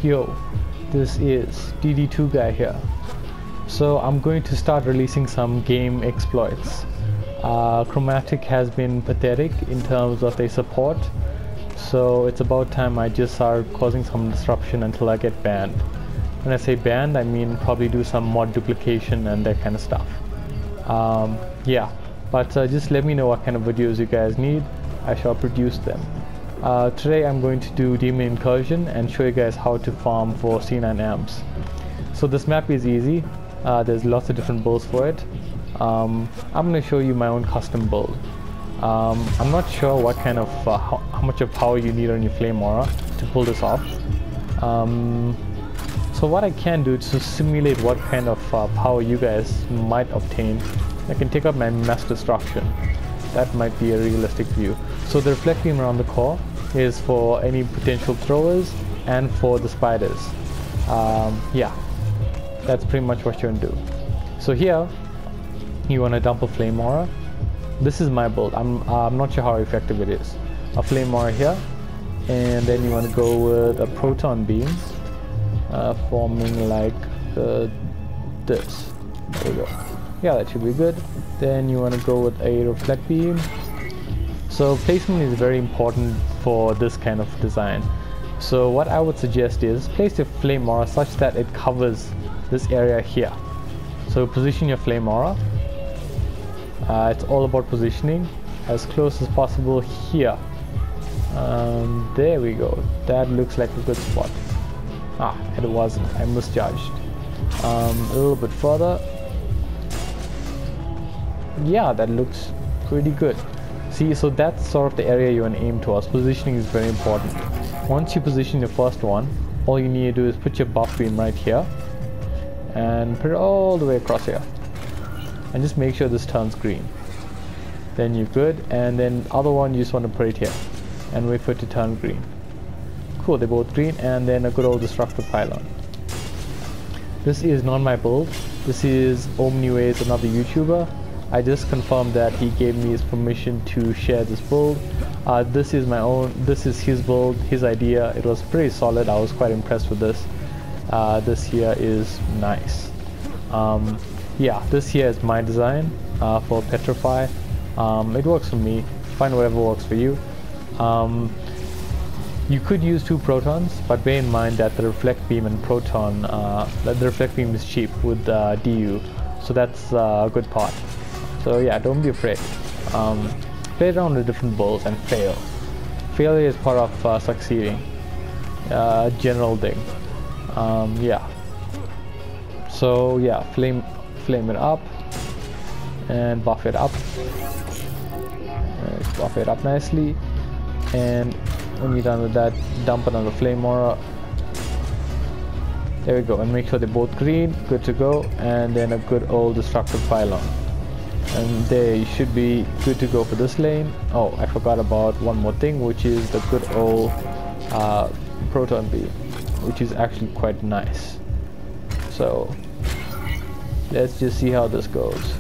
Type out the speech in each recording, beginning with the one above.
Yo, this is DD2 guy here. So I'm going to start releasing some game exploits. Chromatic has been pathetic in terms of their support, so it's about time I just start causing some disruption until I get banned. When I say banned, I mean probably do some mod duplication and that kind of stuff. Yeah, but just let me know what kind of videos you guys need. I shall produce them. Today I'm going to do Demon Incursion and show you guys how to farm for C9 amps. So this map is easy. There's lots of different builds for it. I'm going to show you my own custom build. I'm not sure what kind of how much of power you need on your flame aura to pull this off. So what I can do is to simulate what kind of power you guys might obtain. I can take up my mass destruction. That might be a realistic view. So the reflect beam around the core is for any potential throwers and for the spiders. Yeah, that's pretty much what you're gonna do. So here you want to dump a flame aura. This is my build. I'm not sure how effective it is. A flame aura here, and then you want to go with a proton beam, forming like this. There we go. Yeah, that should be good. Then you want to go with a reflect beam. So placement is very important for this kind of design. So what I would suggest is place your flame aura such that it covers this area here. So position your flame aura. It's all about positioning as close as possible here. There we go. That looks like a good spot. It wasn't. I misjudged. A little bit further. Yeah, that looks pretty good. See, so that's sort of the area you want to aim towards. Positioning is very important. Once you position your first one, all you need to do is put your buff beam right here and put it all the way across here. And just make sure this turns green. Then you're good. And then the other one, you just want to put it here and wait for it to turn green. Cool, they're both green. And then a good old destructive pylon. This is not my build. This is Omniways, another YouTuber. I just confirmed that he gave me his permission to share this build. This is my own. This is his build, his idea. It was pretty solid. I was quite impressed with this. This here is nice. Yeah, this here is my design for Petrify. It works for me. Find whatever works for you. You could use 2 protons, but bear in mind that the reflect beam and proton, the reflect beam is cheap with DU, so that's a good part. So yeah, don't be afraid. Play around with different builds and fail. Failure is part of succeeding. General thing. Yeah. So yeah, flame it up and buff it up. Buff it up nicely, and when you're done with that, dump another flame aura. There we go, and make sure they're both green. Good to go. And then a good old destructive pylon, and there you should be good to go for this lane. Oh, I forgot about one more thing, which is the good old proton beam, which is actually quite nice. So let's just see how this goes.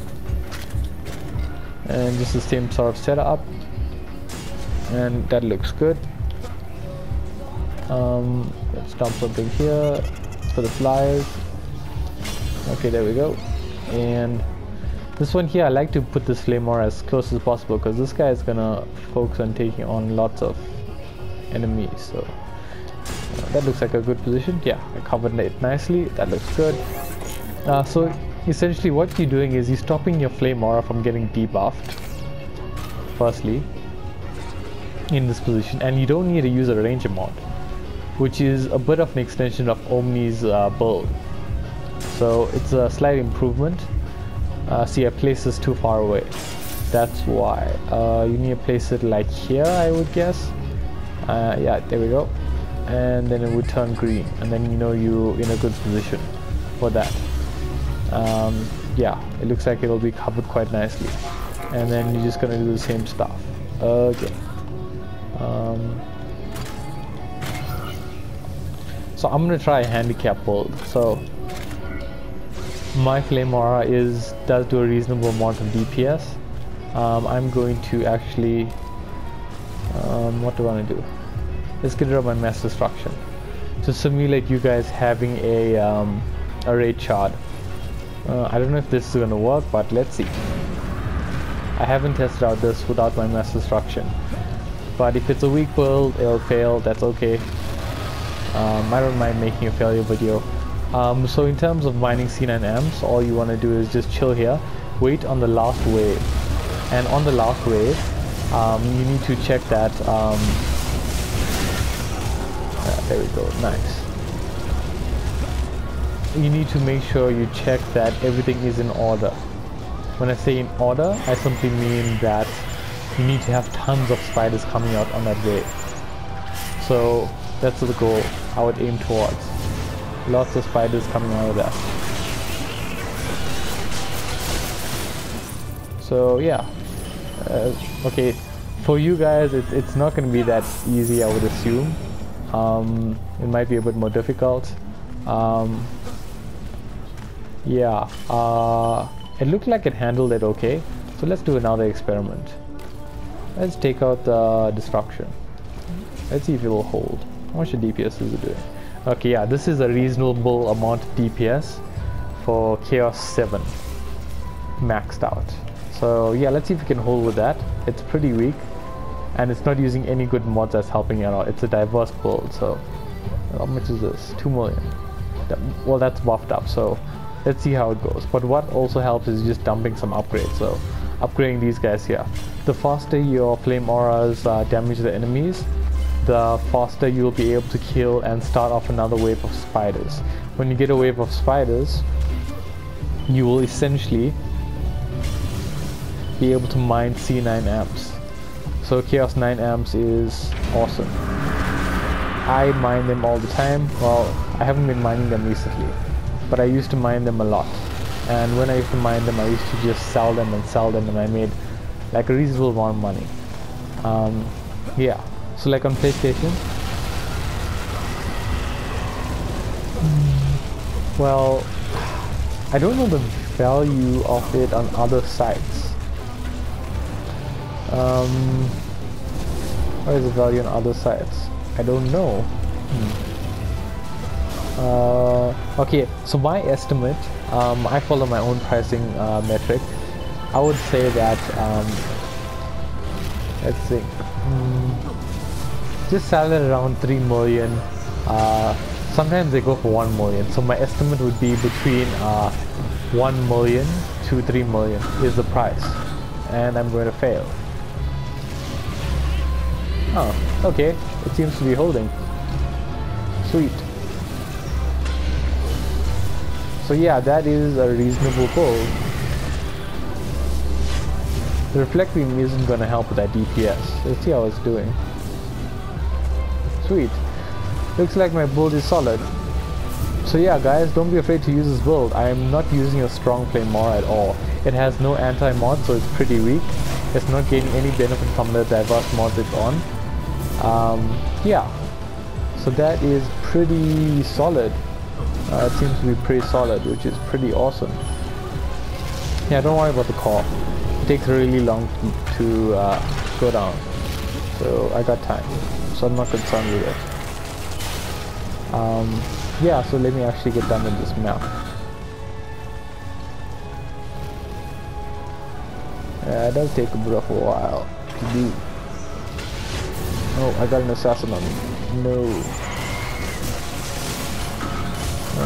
And this is the same sort of setup, and that looks good. Let's dump something here for the flyers. Okay, there we go. And this one here, I like to put this flame aura as close as possible because this guy is gonna focus on taking on lots of enemies. So that looks like a good position. Yeah, I covered it nicely. That looks good. So essentially what you're doing is you're stopping your flame aura from getting debuffed firstly in this position, and you don't need to use a ranger mod, which is a bit of an extension of Omni's build. So it's a slight improvement. See, I placed this too far away. That's why. You need to place it like here, I would guess. Yeah, there we go. And then it would turn green, and then you know you're in a good position for that. Yeah, it looks like it'll be covered quite nicely. And then you're just gonna do the same stuff again. So I'm gonna try a handicap build. So my flame aura does do a reasonable amount of DPS. I'm going to actually what do I want to do? Let's get rid of my mass destruction. to simulate you guys having a raid shard. I don't know if this is gonna work, but let's see. I haven't tested out this without my mass destruction, but if it's a weak build, it'll fail. That's okay. I don't mind making a failure video. So in terms of mining C9 amps, all you want to do is just chill here, wait on the last wave, and on the last wave you need to check that there we go, nice. You need to make sure you check that everything is in order. When I say in order, I simply mean that you need to have tons of spiders coming out on that wave. So that's the goal I would aim towards. Lots of spiders coming out of that. So yeah, okay, for you guys it's not going to be that easy, I would assume. It might be a bit more difficult. Yeah, it looked like it handled it okay, so let's do another experiment. Let's take out the destruction. Let's see if it will hold. How much DPS is it doing? Okay, yeah, this is a reasonable amount of DPS for Chaos 7 maxed out. So yeah, let's see if we can hold with that. It's pretty weak, and it's not using any good mods that's helping it out. It's a diverse build, so how much is this? 2 million. Well, that's buffed up, so let's see how it goes. But what also helps is just dumping some upgrades. So upgrading these guys here. The faster your flame auras damage the enemies, the faster you'll be able to kill and start off another wave of spiders. When you get a wave of spiders, you will essentially be able to mine C9 amps. So Chaos 9 amps is awesome. I mine them all the time. Well, I haven't been mining them recently, but I used to mine them a lot. And when I used to mine them, I used to just sell them, and I made like a reasonable amount of money. Yeah, so like on PlayStation, well, I don't know the value of it on other sites. What is the value on other sites? I don't know. Okay, so my estimate, I follow my own pricing metric. I would say that, let's see, just sell it around 3 million. Sometimes they go for 1 million. So my estimate would be between 1 million to 3 million is the price. And I'm going to fail. Oh, okay, it seems to be holding. Sweet. So yeah, that is a reasonable goal. The reflect beam isn't going to help with that DPS. Let's see how it's doing. Sweet. Looks like my build is solid. So yeah guys, don't be afraid to use this build. I am not using a strong flame aura at all. It has no anti-mod, so it's pretty weak. It's not gaining any benefit from the diverse mods it's on. Yeah, so that is pretty solid. It seems to be pretty solid, which is pretty awesome. Yeah, don't worry about the core. It takes really long to go down, so I got time, so I'm not concerned with it. Yeah, so let me actually get done with this map. Yeah, it does take a bit of a while to do. Oh, I got an assassin on me. No.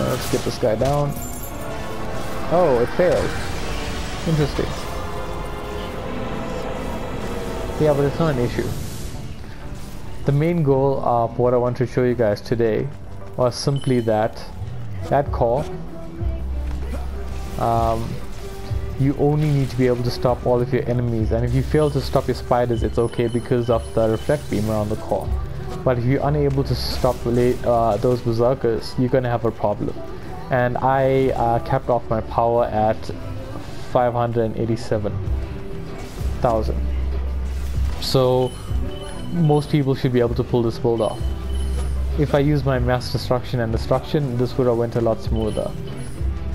Let's get this guy down. Oh, it failed. Interesting. Yeah, but it's not an issue. The main goal of what I want to show you guys today was simply that core, you only need to be able to stop all of your enemies, and if you fail to stop your spiders, it's okay because of the reflect beam around the core. But if you're unable to stop those berserkers, you're gonna have a problem. And I capped off my power at 587,000. So most people should be able to pull this build off. If I use my mass destruction and destruction, this would have went a lot smoother.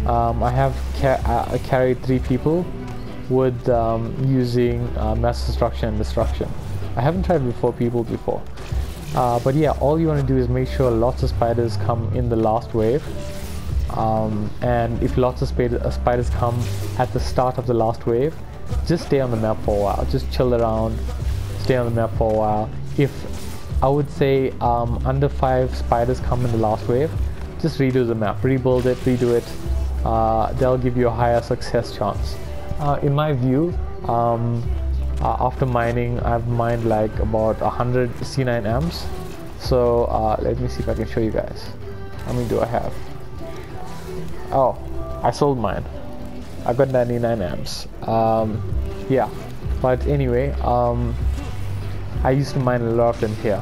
I have carried 3 people with using mass destruction and destruction. I haven't tried with 4 people before. But yeah, all you want to do is make sure lots of spiders come in the last wave. And if lots of spiders come at the start of the last wave, just stay on the map for a while. Just chill around, stay on the map for a while. If I would say under 5 spiders come in the last wave, just redo the map, rebuild it, redo it. They'll give you a higher success chance. In my view, after mining, I've mined like about 100 C9 amps. So let me see if I can show you guys. How many do I have? Oh, I sold mine. I got 99 amps. Yeah, but anyway, I used to mine a lot of them here.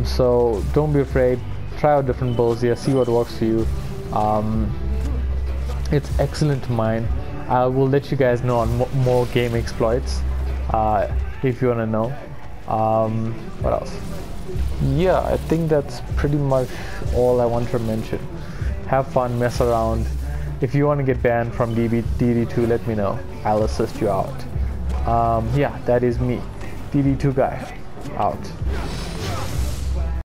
So don't be afraid. Try out different builds here. See what works for you. It's excellent to mine. I will let you guys know on more game exploits if you want to know. What else? Yeah, I think that's pretty much all I want to mention. Have fun, mess around. If you want to get banned from DD2, let me know. I'll assist you out. Yeah, that is me, DD2 guy, out.